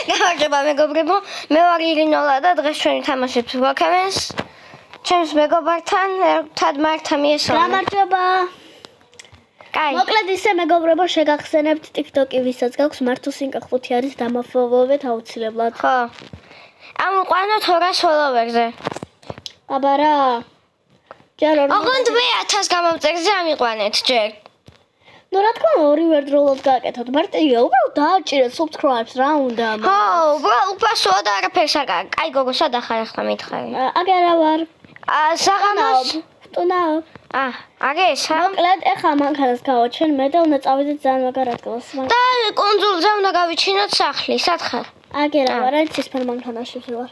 გამარჯობა მეგობრებო, მე ვარ ირინოლა და დღეს ჩვენი თამაშით ვაქამენს ჩემს მეგობართან ერთად მართა მიესალმე. გამარჯობა. კაი. მოკლედ ისე მეგობრებო შეგახსენებთ TikTok-ი ვისაც გაქვს მართუსინკა 5 არის დამაფოლოვეთ აუცილებლად. ხო. ამოყვანოთ 200 ფოლოვერზე. აბა რა. ჯერ ოღონდ მე 1000 გამომწერზე ამიყვანეთ ჯერ. ნუ რა თქმა უნდა ორი ვერდროულად გააკეთოთ. მარტივია, უბრალოდ დააჭირეთ subscribe-ს რა უნდა. ხო, უბრალოდ უპასუო და არაფერს არ გააკეთე. კაი გოგო, სად ახარ ახლა მითხარი? აგერა ვარ. საღამოს. ტუნაო. აგესა? მოკლედ ეხლა მანქანას გავაჩენ მე და უნდა წავიდეთ ძალიან მაგარ ადგილას. და კონძულზე უნდა გავიჩინოთ სახლი, სად ხარ? აგერა ვარ, აი ცისფერ მანქანაში ვარ.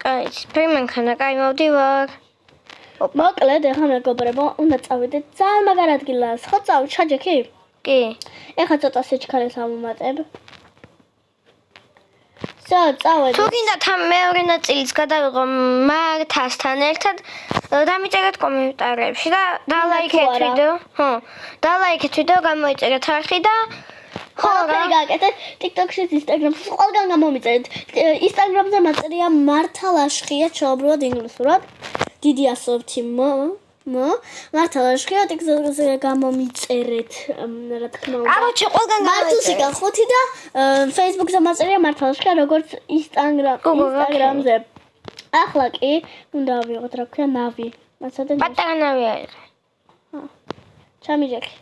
კაი, ცისფერ მანქანა, კაი მოვდივარ. მოკლედ ეხლა მეგობრებო უნდა წავიდეთ ძალიან მაგარ ადგილას. ხო წავიდეთ ჩაჯექი? კი. ეხლა ცოტა სიჩქარეს ავუმატებ. წავედით. თუ გინდათ ამ მეორე ნაწილიც გადავიღო მართასთან ერთად, დამიწერეთ კომენტარებში და დალაიქეთ ვიდეო. ხო, დალაიქეთ ვიდეო, გამოიწერეთ არხი და ხო, გააკეთეთ TikTok-ში, Instagram-ში, ყველგან გამომიწერეთ. Instagram-ზე მაწერია მართა ლაშხია, ჩაუბრუნდეთ ინგლისურად. დიდი ასოთი მართა ლაშხია TikTok-ზე გამომიწერეთ, რა თქმა უნდა. აღოჩი ყველგან მართუსიკა 5 და Facebook-ზე მაწერია მართა ლაშხია, როგორც Instagram-ზე. ახლა კი უნდა ავიღოთ, რა ქვია, ნავი. მაცადე პატარა ნავი არის. ჩამიჯექი.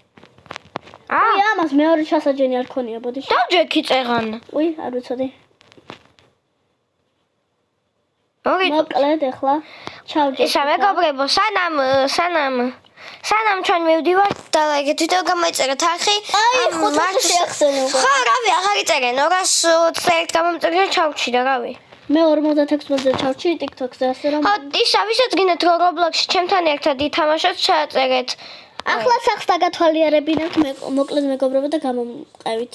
აი ამას მეორე ჩასაჯენი არ ქონია, ბოდიში. დავჯექი წეღანა. უი, არ ვიცოდი. მოგიწევთ. მოკლედ ახლა ჩავჯექი. ისა მეგობრებო, სანამ ჩვენ მივდივართ და ლაიქეთ ვიდეო, გამოიწერეთ არხი. აი, 500 შეახსენე უკვე. ხო, რავი, აღარ იწერენ, 221 გამომწერზე ჩავჩი და რავი. მე 56-ზე ჩავჩი TikTok-ზე ასე რომ. ხო, ისა ვისაც გინდათ რომ Roblox-ში ჩემთან ერთად ითამაშოთ, ჩააწერეთ. ახლა სახს დაგათვალიერებინებთ მოკლედ მეგობრებო და გამომყევით.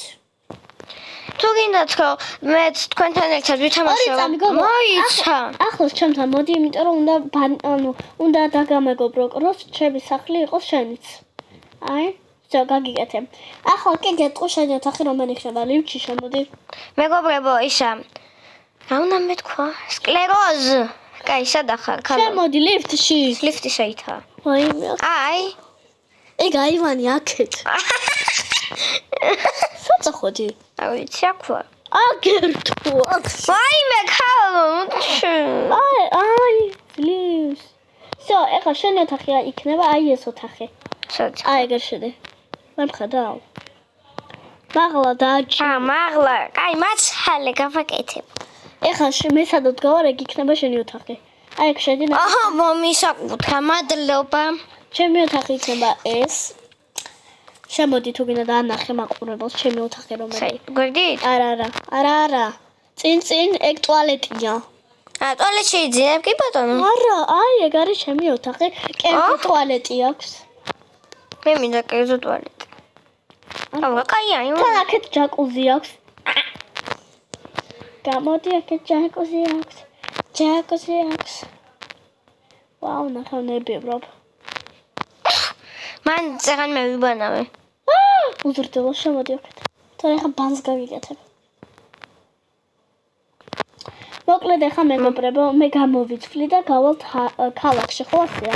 თუ გინდათ რომ მეც თქვენთან ერთად ვითამაშო, მოიცა. ახლოს ჩემთან მოდი, იმიტომ რომ უნდა დაგამეგობრო, რომ ჩემი სახლი იყოს შენიც. აი, გაგიკეთე. ახლა კი გეტყვი შენი ოთახი რომელი ხდება, ლიფტში შემოდი. მეგობრებო, ისა რა უნდა მეთქვა? სკლეროზ. კაი, სად ახარ? შემოდი ლიფტში. ლიფტი შეითა. აი, ეგ აივანი აქეთ. საწახოდი. არ ვიცი, აქ ვარ. აგერთო, აქ. ვაიმე, ქალო. აი, ლიფტ. ეხლა შენი ოთახი იქნება, აი ეს ოთახი. სად? აი, ეგერ შედი. მემხედავ. მაღლა დააჭი. მაღლა. კაი, მაცხალე გავაკეთებ. ეხლა მე სადაც გავარ, ეგ იქნება შენი ოთახი. აი, ეგ შედი. აჰა, მომისაკუთრა, მადლობა. ჩემი ოთახი იქნება ეს. შემოდი თუ გინდა დაანახე მაყურებელს ჩემი ოთახი რომელი. გვერდით? არა. წინ ეგ ტუალეტია. ტუალეტში იძინებ კი ბატონო? არა, აი ეგ არის ჩემი ოთახი. კერძო ტუალეტი აქვს. მე მინდა კერძო ტუალეტი. აბა, კაია, თან აქეთ ჯაკუზი აქვს. გამოდი აქეთ ჯაკუზი აქვს. ვაუ, ნახევნები ვბრობ. მან წეგან მე ვიბანავე. უზრდილო შემოდი აქეთ. თორე ახლა ბანს გავიკეთებ. მოკლედ ახლა მეგობრებო, მე გამოვიცვლი და გავალთ ქალაქში, ხო ასეა?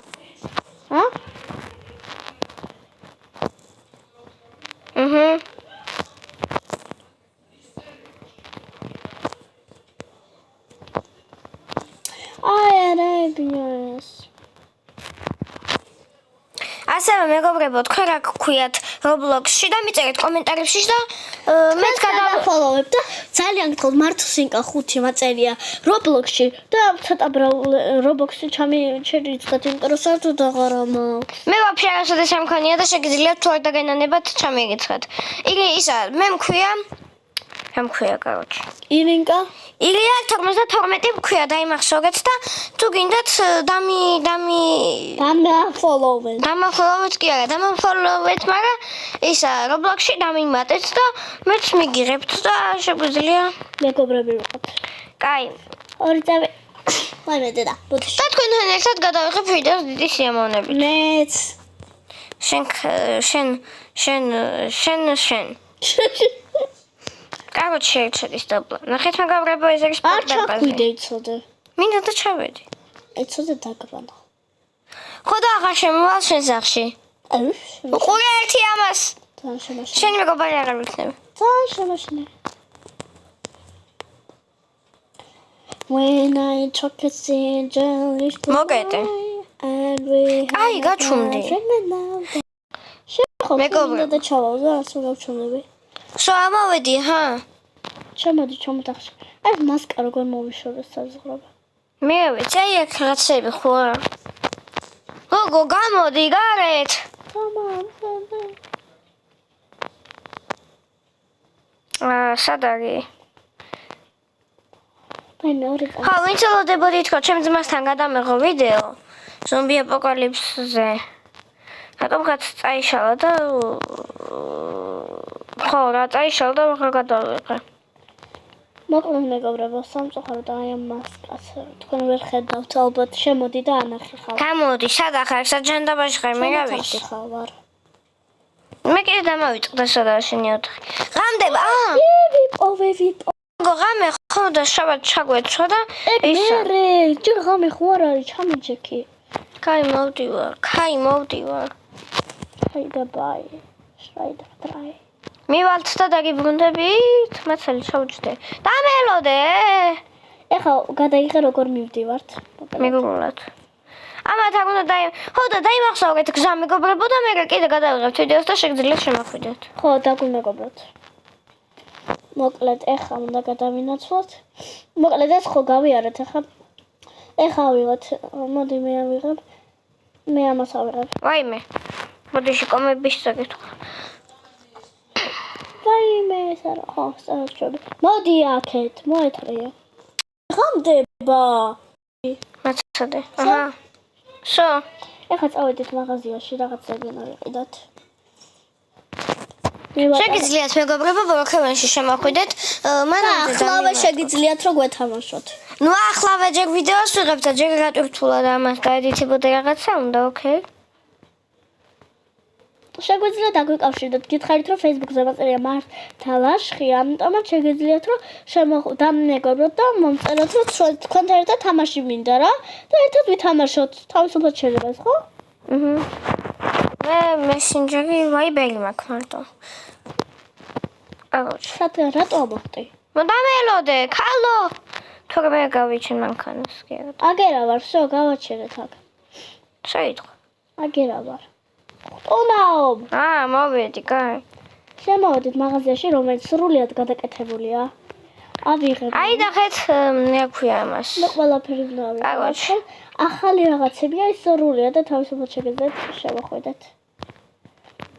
ასევე მეგობრებო, თქვენ რა გქვიათ Roblox-ში და მიწერეთ კომენტარებში და მეც გადავფოლოვებ და ძალიან გთხოვთ მართუსინკა 5 მაწერია Roblox-ში და ცოტა Roblox-ში ჩამიჩერდეთ, იმიტომ რომ საერთოდ აღარ მაქვს. მე ვაფშე არასოდეს არ მქონია და შეგიძლიათ თუ არ დაგენანებათ ჩამიგიცხათ. იგი ისა, მე მქვია რა მქვია, короче. ირინკა? ილია 52 მქვია, დაიმახსოვრეთ და თუ გინდათ დამაფოლოვეთ კი არა, დამაფოლოვეთ, მაგრამ ისა Roblox-ში დამიმატეთ და მეც მიგიღებთ და შეგვიძლია მეგობრები ვიყოთ. კაი. ორი წავი. ვაიმე დედა, ბუდში. და თქვენთან ერთად გადავიღებ ვიდეოს დიდი სიამოვნებით. მეც. შენ. კაროჩ შეეჩედის დაბლა. ნახეთ მეგობრებო, ეს არის არ ჩაგვიდე იცოდე. მინდა და ჩავედი. იცოდე დაგბანა. ხო და აღარ შემოვალ შენ სახში. აი, უყურე ერთი ამას. თან შემაშინე. შენი მეგობარი აღარ ვიცნები. თან შემაშინე. When I talk a angel is მოგეტე. and we აი, გაჩუმდი. მეგობრებო და ჩავალ და ასე გავჩუმდები. შო ამოვედი, ჰა? ჩამოდი ჩამოტახში. აი მასკა როგორ მოვიშორე საზღვრები. მე ვიცი, აი აქ რაღაცები ხო არა. გოგო, გამოდი გარეთ. სად არის? აი მეორე წამი. ხო, ვინც ელოდებოდი თქო, ჩემ ძმასთან გადამეღო ვიდეო ზომბი აპოკალიფსზე. რატომღაც წაიშალა და ხო, რა წაიშალა და ახლა გადავიღე. მოკლედ მეგობრებო, სამწუხაროდ აი ამ მასკას თქვენ ვერ ხედავთ, ალბათ შემოდი და ანახი ხარ. გამოდი, სად ახარ, საჯანდაბაში ხარ, მე რა ვიცი. ხარ. მე კიდე დამავიწყდა სადაა შენი ოთახი. ღამდება, ვიპო. გოგო, ღამე ხო და შაბათ ჩაგვეცვა და ისა. მე ჯერ ღამე ხო არ არის, ჩამიჯექი. კაი, მოვდივარ. აი და ბაი. შრაიდა დრაი. მივალთ და დაგიბრუნდებით, მაცალი ჩავჯდე. დამელოდე. ეხლა გადაიღე როგორ მივდივართ. მეგობრულად. ამათ არ უნდა ხო და დაიმახსოვრეთ გზა მეგობრებო და მე კიდე გადავიღებთ ვიდეოს და შეგძლიათ შემოხვიდეთ. ხო, დაგვიმეგობროთ. მოკლედ ეხლა უნდა გადავინაცვლოთ. მოკლედ ეს ხო გავიარეთ ეხლა. ეხლა ავიღოთ. მოდი მე ავიღებ. მე ამას ავიღებ. ვაიმე. მოდიში კომების წაკითხვა. ვაიმე, ეს არა ხო, სწორად. მოდი აქეთ, მოეთრია. ღამდება. მაცადე. აჰა. შო. ეხლა წავედით მაღაზიაში რაღაცები ნავიყიდოთ. შეგიძლიათ მეგობრებო ბოლოქევენში შემოხვიდეთ. მანამდე ახლავე შეგიძლიათ რომ გვეთამაშოთ. ნუ ახლავე ჯერ ვიდეოს ვიღებთ და ჯერ გატვირთულა და ამას გაედიტებოდა რაღაცა უნდა, ოკეი? შეგვიძლიათ დაგვიკავშირდეთ. გითხარით რომ Facebook-ზე მაწერია მართა ლაშხი, ამიტომაც შეგიძლიათ რომ დამეგობროთ და მომწეროთ რომ თქვენთან ერთად თამაში მინდა რა და ერთად ვითამაშოთ. თავისუფლად შეიძლება, ხო? მე მესენჯერი ვაიბერი მაქვს მარტო. აღოჩ. რატო ამოხტი? მომდამელოდე, ქალო. თორემე გავიჩენ მანქანას კი არა. აგერა ვარ, всё, გავაჩერეთ აქ. შეიტყო. აგერა ვარ. ხტუნაობ. მოვედი, კაი. შემოვედით მაღაზიაში, რომელიც სრულიად გადაკეთებულია. ავიღებ. აი და ხეთ მე აქვია ამას. მე ყველაფერი ვავიღებ. ახალი რაღაცებია, ის სრულიად და თავისუფლად შეგიძლიათ შევახვედეთ.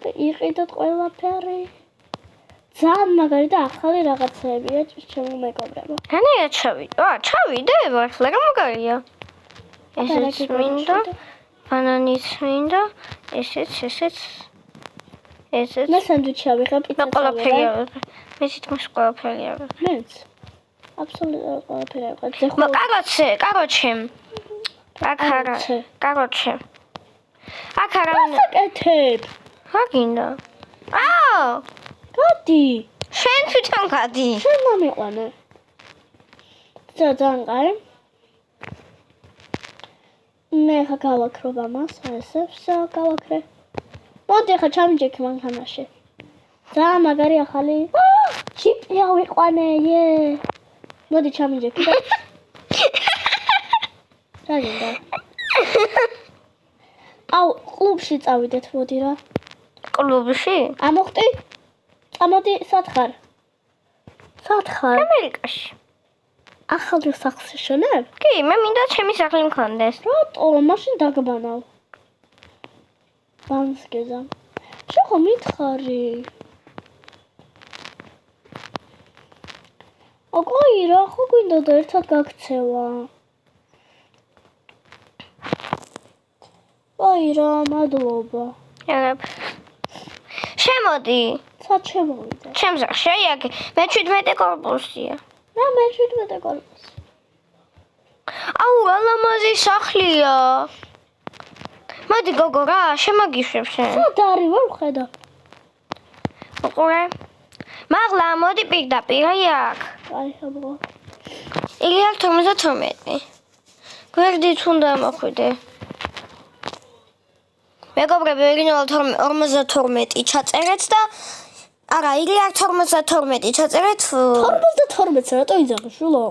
და იყიდოთ ყველაფერი. ძალიან მაგარი და ახალი რაღაცებია, ჩემო მეგობრებო. რანია ჩავიდე? ჩავიდე, ახლა რა მაგარია. ესეც მინდა. ბანანიც მინდა, ესეც. მე სანდვიჩი ავიღებ, მე ყველაფერი ავიღე. მე თითქმის ყველაფერი ავიღე. მეც. აბსოლუტურად ყველაფერი ავიღე. კაროჩე. კაროჩე. აქ არა. აკეთებ. რა გინდა? გადი. შენ თვითონ გადი. შენ მომიყვანე. ძალიან კაი. მე ხა გავაქრობ ამას, ესე, всё, გავაქრე. მოდი ხა ჩამიჯექი მანქანაში. ძალიან მაგარი ახალი. ჩიპი ავიყვანე, მოდი ჩამიჯექი და რა გინდა? აუ, კლუბში წავიდეთ, მოდი რა. კლუბში? ამოხტი? წამოდი, სად ხარ? ამერიკაში. ახალ სახლში შენებ? კი, მე მინდა ჩემი სახლი მქონდეს. რატო? მაშინ დაგბანავ. ბანს გეზამ. შეხო მითხარი. ოკეი, რა ხო გვინდა და ერთად გაქცევა. აი რა, მადლობა. შემოდი. სად შემოვიდე? ჩემ სახლში, აი აქ მე 17 კორპუსია. რა მე 17 კორპუსი. აუ, ალამაზი სახლია. მოდი გოგო რა, შემოგიშვებ შენ. სად არის, ვერ ვხედავ. უყურე. მაღლა მოდი პირდაპირ აი აქ. აი აბა. იგი აქ 52. გვერდით უნდა მოხვიდე. მეგობრები, ორიგინალ 52 ჩაწერეთ და არა, იგი აქ 52 ჩაწერეთ. 52-ს რატო იძახი შულო?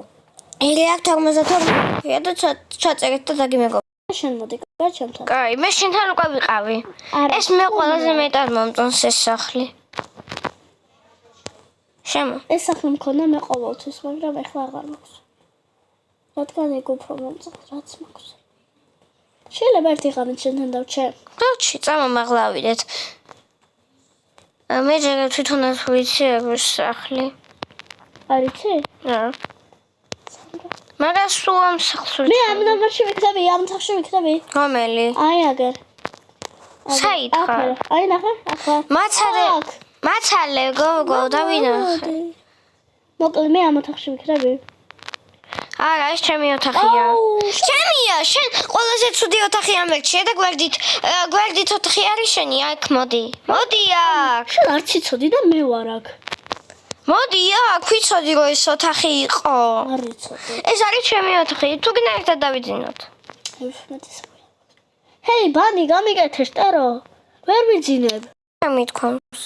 იგი აქ 52 და ჩაწერეთ და დაგი მეგობრები. შენ მოდი გაჩემთან. კაი, მე შენთან უკვე ვიყავი. ეს მე ყველაზე მეტად მომწონს ეს სახლი. შემო. ეს სახლი მქონდა მე ყოველთვის, მაგრამ ეხლა აღარ მაქვს. რადგან ეგ უფრო მომწონს, რაც მაქვს. შეიძლება ერთი ღამით შენთან დავჩე. დოჩი, წამომაღლავიდეთ. მე ჯერ თვითონაც ვიცი ეს სახლი. არიცი? რა. მაგრამ სულ ამ სახლს მე ამ ნომერში ვიქნები, ამ თაღში ვიქნები. რომელი? აი აგერ. საითხა. აი ნახე, ახლა. მაცალე გოგო დავინახე. მოკლედ მე ამ ოთახში ვიქნები. არა, ეს ჩემი ოთახია. ჩემია, შენ ყველაზე ცუდი ოთახი ამერჩია და გვერდით ოთახი არის შენი, აქ მოდი. მოდი აქ. შენ არ ციცოდი და მე ვარ აქ. მოდი აქ, ვიცოდი რომ ეს ოთახი იყო. არ ვიცოდი. ეს არის ჩემი ოთახი, თუ გინდა ერთად დავიძინოთ. ჰეი, ბანი, გამიკეთე შტერო. ვერ ვიძინებ. მithქვამს.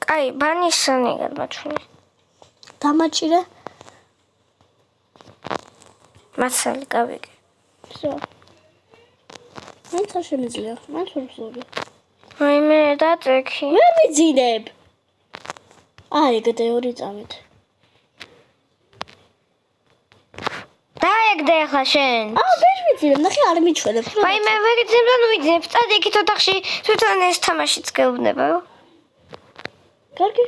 კაი, ბანის სანიგად მაჩვენე. დამაჭირე. მაცალი გავიგე. всё. მაინც არ შემიძლია, მაინც ვერ ვსწავლე. აი მე დაწექი. ვერ ვიძინებ. აი, ეგეთე ორი წამით. დაეგდე ახლა შენ. ვერ ვიძინებ, ნახე არ მიჩვენებ. აი მე ვერ ვიძინებ და ნუ ვიძინებ. წადი იქით ოთახში, თვითონ ეს თამაშიც გეუბნება. კარგი.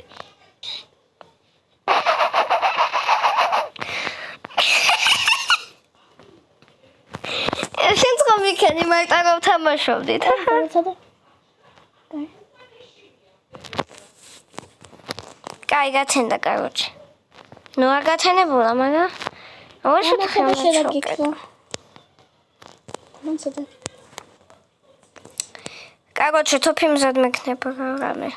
შენ წყო მიქენი, მაგრამ ვთამაშობდით. კაი, გაცენდა კაროჩე. ნუ არ გაცენებულა, მაგრამ ორი შეგიკრო. მანცადე. კაროჩე, თოფი მზად მექნება რამე.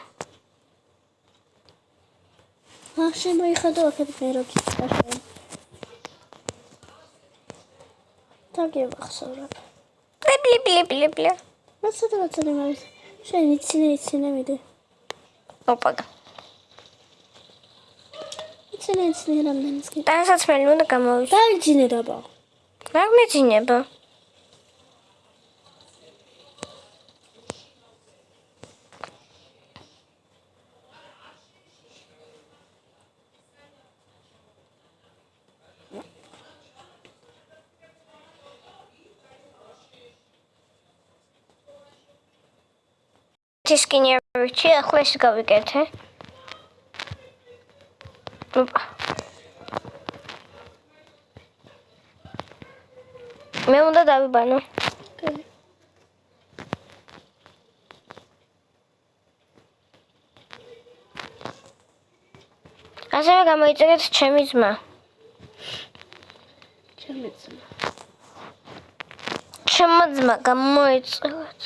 შენ მოიხადო აქეთ მე რო გიწაშენ. დაგევახსოვრებ. ბლი. მაცადე მაქვს. შენ იცინე მიდე. ოპა. იცინე რამდენის კი. დასაცმელი უნდა გამოვიდე. დაიძინე დაბა. რა მეძინება? ისკინიერი, ახლა ეს გავიკეთე. ოპა. მე უნდა დავიბანო. ასევე გამოიწერეთ ჩემი ძმა. ჩემო ძმა გამოიწერეთ.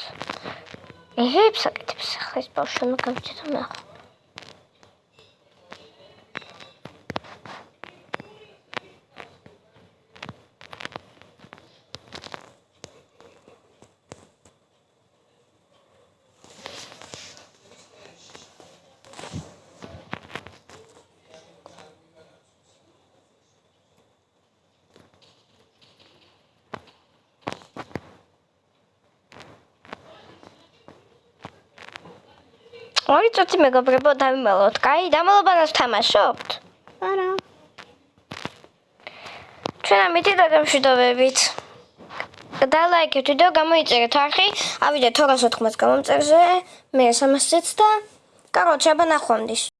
ეებს აკეთებს ახლა ეს ბავშვი გავიცეთ ნახო. ორი წუთი მეგობრებო დავიმალოთ. კაი, დამალობანას ვთამაშობთ? არა. ჩვენ ამით დაგამშვიდობებით. დალაიქეთ ვიდეო, გამოიწერეთ არხი, ავიდეთ 280 გამომწერზე, მე 300-იც და კაროჩე აბა ნახვამდის.